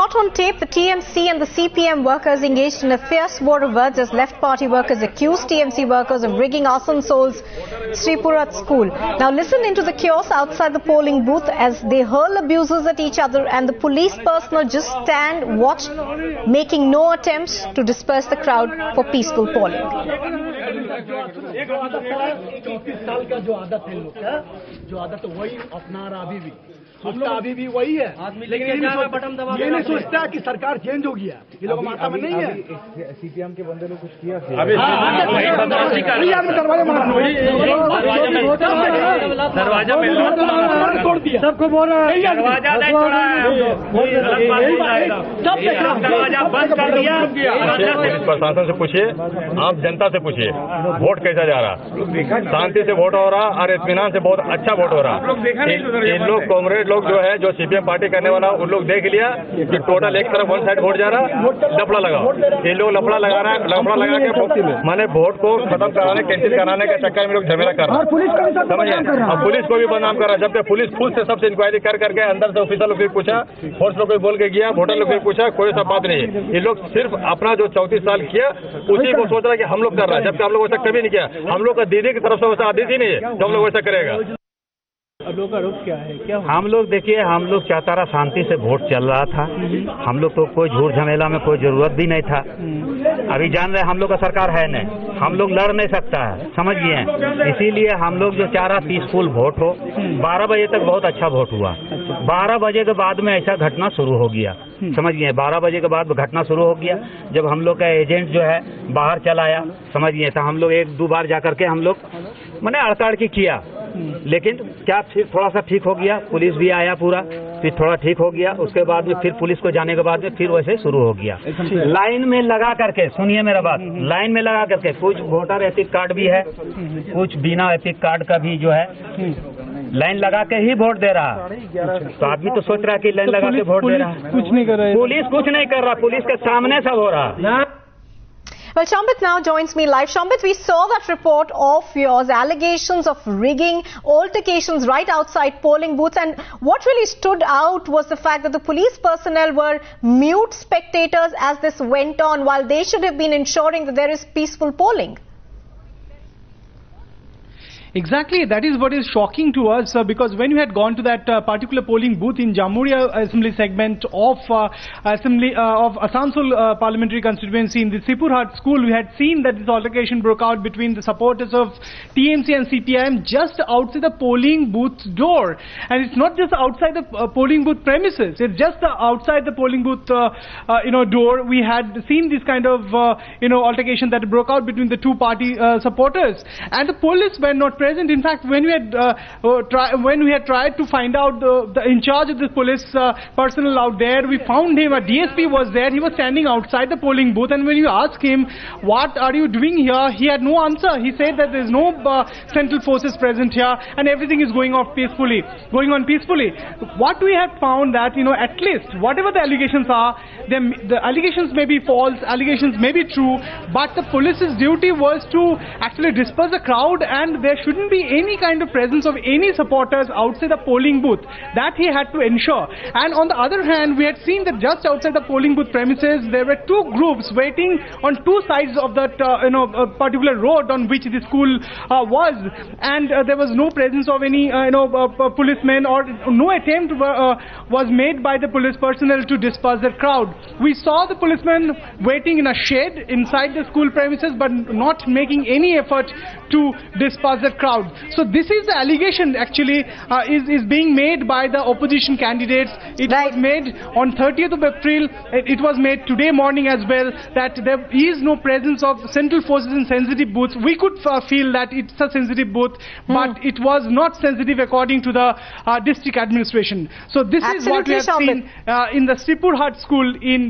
caught on tape the TMC and the CPM workers engaged in a fierce war of words as left party workers accused TMC workers of rigging Asansola's Sripurat school. Now listen into the chaos outside the polling booth as they hurl abuses at each other and the police personnel just stand, watch, making no attempts to disperse the crowd for peaceful polling. उसका अभी भी वही है, लेकिन ये नहीं सोचता कि सरकार चेंज हो गया। ये लोग माता में नहीं है। सीपीएम के बंदे लोग कुछ किया दरवाजा तोड़ दिया, सबको बोल रहा है दरवाजा नहीं छोड़ा है, दरवाजा बंद कर दिया। प्रशासन से पूछिए, आप जनता से पूछिए, वोट कैसा जा रहा, शांति से वोट हो रहा और इत्मीनान से बहुत अच्छा वोट हो रहा। इन लोग कांग्रेस लोग जो है, जो सीपीएम पार्टी करने वाला, उन लोग देख लिया कि टोटल एक तरफ वन साइड वोट जा रहा, लफड़ा लगा। ये लोग लफड़ा लगा रहा है, लफड़ा लगा के मैंने वोट को खत्म कराने, कैंसिल कराने के चक्कर में लोग झमेला कर रहे हैं, समझिए। और पुलिस को भी बदनाम कर रहा है, जबकि पुलिस खुद से सबसे इंक्वायरी कर करके अंदर से ऑफिसर लोग भी पूछा, फोर्स लोग भी बोल के गया, वोटर लोग भी पूछा, कोई सब बात नहीं है। ये लोग सिर्फ अपना जो 34 साल किया उसी को सोच रहा है कि हम लोग कर रहा है, जबकि हम लोग वैसा कभी नहीं किया। हम लोग का दीदी की तरफ से वैसा आदेश ही नहीं है जो हम लोग वैसा करेगा। अब लोग का रुख क्या है? क्या हम लोग देखिए, हम लोग चाहता रहा, शांति से वोट चल रहा था, हम लोग को कोई झूठ झमेला में कोई जरूरत भी नहीं था। अभी जान रहे हम लोग का सरकार है नहीं, हम लोग लड़ नहीं सकता है, समझ गए। इसीलिए हम लोग जो चाह रहा पीसफुल वोट हो। 12 बजे तक बहुत अच्छा वोट हुआ, 12 बजे के बाद में ऐसा घटना शुरू हो गया, समझ गए। 12 बजे के बाद घटना शुरू हो गया, जब हम लोग का एजेंट जो है बाहर चला आया, समझ गए, तो हम लोग 1-2 बार जाकर के हम लोग मैंने अड़ताड़ की किया, लेकिन क्या फिर थोड़ा सा ठीक हो गया, पुलिस भी आया पूरा, फिर थोड़ा ठीक हो गया। उसके बाद में फिर पुलिस को जाने के बाद में फिर वैसे शुरू हो गया। लाइन में लगा करके, सुनिए मेरा बात, लाइन में लगा करके कुछ वोटर एपिक कार्ड भी है, कुछ बिना एपिक कार्ड का भी जो है लाइन लगा के ही वोट दे रहा। तो आदमी तो सोच रहा है कि लाइन लगा के वोट दे रहा है, कुछ नहीं कर रहा है, पुलिस कुछ नहीं कर रहा, पुलिस के सामने सब हो रहा। Well, Shambit now joins me live. Shambit, we saw that report of yours, allegations of rigging, altercations right outside polling booths, and what really stood out was the fact that the police personnel were mute spectators as this went on, while they should have been ensuring that there is peaceful polling. Exactly, that is what is shocking to us, because when we had gone to that particular polling booth in Jamuria Assembly segment of Asansol parliamentary constituency in the Sripurat school, we had seen that this altercation broke out between the supporters of TMC and CPIM just outside the polling booth door. And it's not just outside the polling booth premises, it's just outside the polling booth door. We had seen this kind of altercation that broke out between the two party supporters, and the police were not present. In fact, when we had tried to find out the in charge of the police personnel out there, we found him. A DSP was there. He was standing outside the polling booth, and when you asked him, "What are you doing here?" he had no answer. He said that there is no central forces present here, and everything is going on peacefully. What we have found that at least whatever the allegations are, the allegations may be false, allegations may be true, but the police's duty was to actually disperse the crowd, and there shouldn't be any kind of presence of any supporters outside the polling booth. That he had to ensure. And on the other hand, we had seen that just outside the polling booth premises, there were two groups waiting on two sides of that particular road on which the school was, and there was no presence of any policemen, or no attempt was made by the police personnel to disperse the crowd. We saw the policemen waiting in a shed inside the school premises, but not making any effort to disperse the crowd. So this is the allegation actually is being made by the opposition candidates. It was made on 30th of April. It was made today morning as well, that there is no presence of central forces in sensitive booths. We could feel that it's a sensitive booth, but it was not sensitive according to the district administration. So this is what we have seen in the Sripurat school in